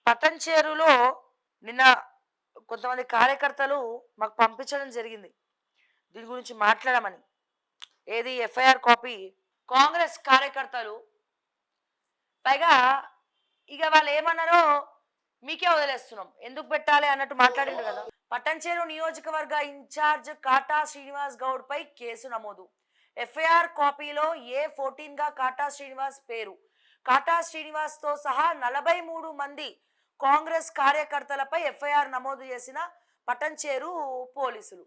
పతంచేరులో నిన్న కొంతమంది కార్యకర్తలు మాకు పంపించడం జరిగింది. దీని గురించి మాట్లాడమని. ఏది ఎఫ్ఐఆర్ కాపీ కాంగ్రెస్ కార్యకర్తలు పైగా ఇక వాళ్ళు ఏమన్నారో మీకే వదిలేస్తున్నాం. ఎందుకు పెట్టాలి అన్నట్టు మాట్లాడిండు కదా. పట్టంచేరు నియోజకవర్గ ఇన్ఛార్జ్ కాటా శ్రీనివాస్ గౌడ్ పై కేసు నమోదు. ఎఫ్ఐఆర్ కాపీలో A14గా కాటా శ్రీనివాస్ పేరు. కాటా శ్రీనివాస్ తో సహా 43 మంది కాంగ్రెస్ కార్యకర్తలపై ఎఫ్ఐఆర్ నమోదు చేసిన పట్టంచేరు పోలీసులు.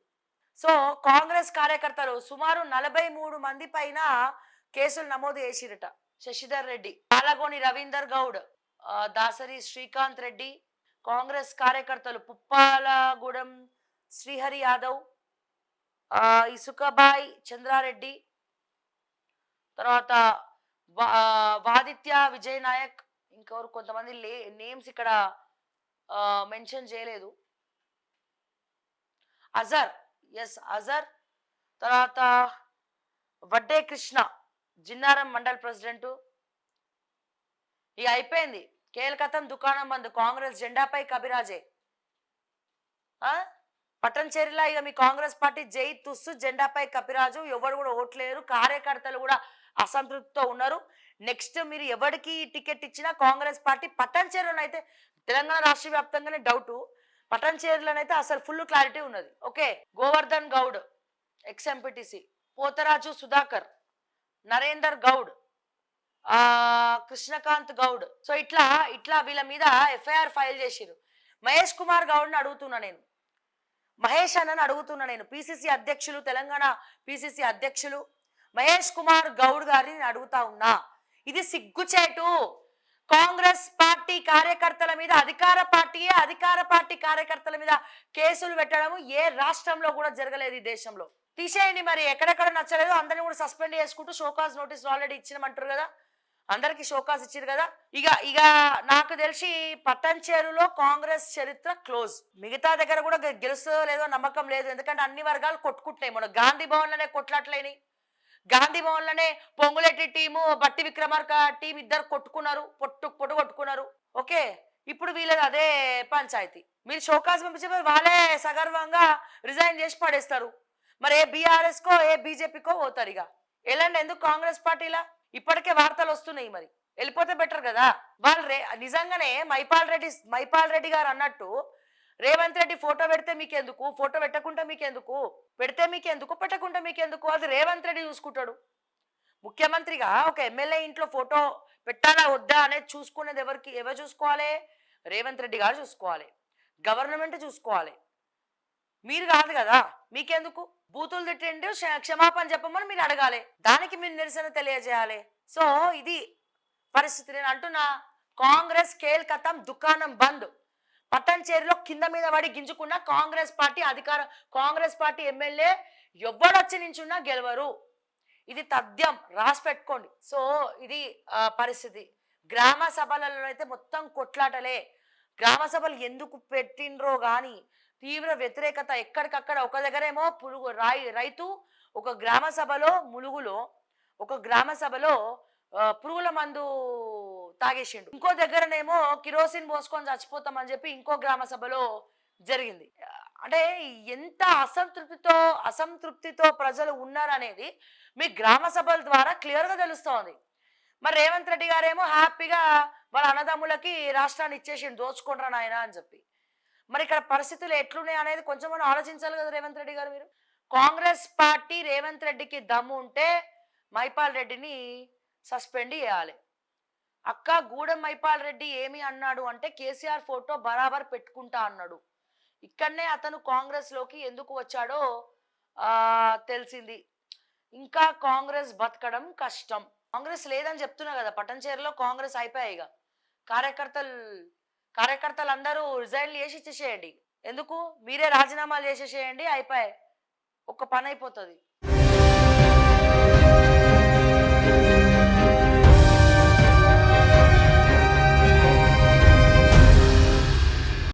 సో కాంగ్రెస్ కార్యకర్తలు సుమారు 43 మంది పైన కేసులు నమోదు చేసిరట. శశిధర్ రెడ్డి, పాలగోని రవీందర్ గౌడ్, దాసరి శ్రీకాంత్ రెడ్డి, కాంగ్రెస్ కార్యకర్తలు పుప్పాలగూడెం శ్రీహరి యాదవ్, ఇసుకబాయ్ చంద్రారెడ్డి, తర్వాత వాదిత్య విజయ్ నాయక్, ఇంకెవరు కొంతమంది నేమ్స్ ఇక్కడ మెన్షన్ చేయలేదు. అజర్, అజర్, తర్వాత వడ్డే కృష్ణ జిన్నారం మండల్ ప్రెసిడెంట్. ఇక అయిపోయింది. కేల్కతం దుకాణం బంద్, కాంగ్రెస్ జెండాపై కబిరాజే. పట్టంచేరిలా ఇక మీ కాంగ్రెస్ పార్టీ జై తుస్సు, జెండాపై కపిరాజు. ఎవరు కూడా ఓట్లేరు, కార్యకర్తలు కూడా అసంతృప్తితో ఉన్నారు. నెక్స్ట్ మీరు ఎవరికి టికెట్ ఇచ్చినా కాంగ్రెస్ పార్టీ పట్టంచేరులోనైతే తెలంగాణ రాష్ట్ర వ్యాప్తంగానే డౌట్, పట్టంచేరులోనైతే అసలు ఫుల్ క్లారిటీ ఉన్నది. Okay, Govardhan Goud ex MPTC, Potharaju Sudhakar, Narender Goud, Krishnakanth Goud. So ఇట్లా వీళ్ళ మీద ఎఫ్ఐఆర్ ఫైల్ చేసిరు. మహేష్ కుమార్ గౌడ్ని అడుగుతున్నా నేను, మహేష్ అన్నని అడుగుతున్నా నేను, పిసిసి అధ్యక్షులు, తెలంగాణ పిసిసి అధ్యక్షులు మహేష్ కుమార్ గౌడ్ గారిని అడుగుతా ఉన్నా. ఇది సిగ్గుచేటు. కాంగ్రెస్ పార్టీ కార్యకర్తల మీద అధికార పార్టీ కార్యకర్తల మీద కేసులు పెట్టడం ఏ రాష్ట్రంలో కూడా జరగలేదు ఈ దేశంలో. తీసేయండి మరి, ఎక్కడెక్కడ నచ్చలేదు అందరిని కూడా సస్పెండ్ చేసుకుంటూ షోకాజ్ నోటీసులు ఆల్రెడీ ఇచ్చినమంటారు కదా, అందరికి షోకాజ్ ఇచ్చారు కదా. ఇక నాకు తెలిసి పట్టంచేరులో కాంగ్రెస్ చరిత్ర క్లోజ్. మిగతా దగ్గర కూడా గెలుస్తుందో లేదో నమ్మకం లేదు, ఎందుకంటే అన్ని వర్గాలు కొట్టుకుంటున్నాయి. మన గాంధీ భవన్ లోనే కొట్లాట్లేని, గాంధీ భవన్ లోనే పొంగులెట్టి టీము బట్టి విక్రమార్క టీం ఇద్దరు కొట్టుకున్నారు, పొట్టు కొట్టుకున్నారు. ఓకే, ఇప్పుడు వీళ్ళది అదే పంచాయతీ. మీరు షోకాజ్ పంపించే వాళ్ళే సగర్వంగా రిజైన్ చేసి పడేస్తారు. మరి ఏ బీఆర్ఎస్ కో ఏ బీజేపీకో పోతారు. ఇక ఎలాంటి ఎందుకు కాంగ్రెస్ పార్టీలా ఇప్పటికే వార్తలు వస్తున్నాయి. మరి వెళ్ళిపోతే బెటర్ కదా. వాళ్ళు నిజంగానే మైపాల్ రెడ్డి గారు అన్నట్టు రేవంత్ రెడ్డి ఫోటో పెడితే మీకెందుకు, ఫోటో పెట్టకుండా మీకెందుకు, పెడితే మీకెందుకు, పెట్టకుండా మీకెందుకు, అది రేవంత్ రెడ్డి చూసుకుంటాడు. ముఖ్యమంత్రిగా ఒక ఎమ్మెల్యే ఇంట్లో ఫోటో పెట్టాలా వద్దా అనేది చూసుకునేది ఎవరు చూసుకోవాలి? రేవంత్ రెడ్డి గారు చూసుకోవాలి, గవర్నమెంట్ చూసుకోవాలి, మీరు కాదు కదా. మీకెందుకు? బూతులు తిట్టిండు క్షమాపణ చెప్పమని మీరు అడగాలి, దానికి మీరు నిరసన తెలియజేయాలి. సో ఇది పరిస్థితి. నేను అంటున్నా, కాంగ్రెస్ కేల్కతం దుకాణం బంద్. పట్టంచేరిలో కింద మీద పడి గింజుకున్న కాంగ్రెస్ పార్టీ ఎమ్మెల్యే ఎవ్వడొచ్చి నించున్నా గెలవరు. ఇది తథ్యం, రాసి పెట్టుకోండి. సో ఇది పరిస్థితి. గ్రామ సభలలో అయితే మొత్తం కొట్లాటలే. గ్రామ సభలు ఎందుకు పెట్టిండ్రో గాని తీవ్ర వ్యతిరేకత ఎక్కడికక్కడ. ఒక దగ్గరేమో రైతు ఒక గ్రామ సభలో పురుగుల మందు తాగేసిండు, ఇంకో దగ్గరనేమో కిరోసిన్ పోసుకొని చచ్చిపోతామని చెప్పి ఇంకో గ్రామ సభలో జరిగింది. అంటే ఎంత అసంతృప్తితో ప్రజలు ఉన్నారనేది మీ గ్రామ సభల ద్వారా క్లియర్గా తెలుస్తోంది. మరి రేవంత్ రెడ్డి గారేమో హ్యాపీగా వాళ్ళ అన్నదమ్ములకి రాష్ట్రాన్ని ఇచ్చేసిండు, దోచుకుంటారా నాయన అని చెప్పి. మరి ఇక్కడ పరిస్థితులు ఎట్లున్నాయి అనేది కొంచెం మనం ఆలోచించాలి కదా రేవంత్ రెడ్డి గారు. మీరు కాంగ్రెస్ పార్టీ రేవంత్ రెడ్డికి దమ్ము ఉంటే మైపాల్ రెడ్డిని సస్పెండ్ చేయాలి. అక్క గూడెం మైపాల్ రెడ్డి ఏమి అన్నాడు అంటే కేసీఆర్ ఫోటో బరాబర్ పెట్టుకుంటా అన్నాడు. ఇక్కడనే అతను కాంగ్రెస్ లోకి ఎందుకు వచ్చాడో తెలిసింది. ఇంకా కాంగ్రెస్ బతకడం కష్టం. కాంగ్రెస్ లేదని చెప్తున్నా కదా, పట్టంచేరులో కాంగ్రెస్ అయిపోయాయి. ఇక కార్యకర్తలు అందరూ రిజైన్లు చేసి ఇచ్చేసేయండి. ఎందుకు? మీరే రాజీనామాలు చేసేసేయండి, అయిపోయాయి, ఒక్క పని అయిపోతుంది.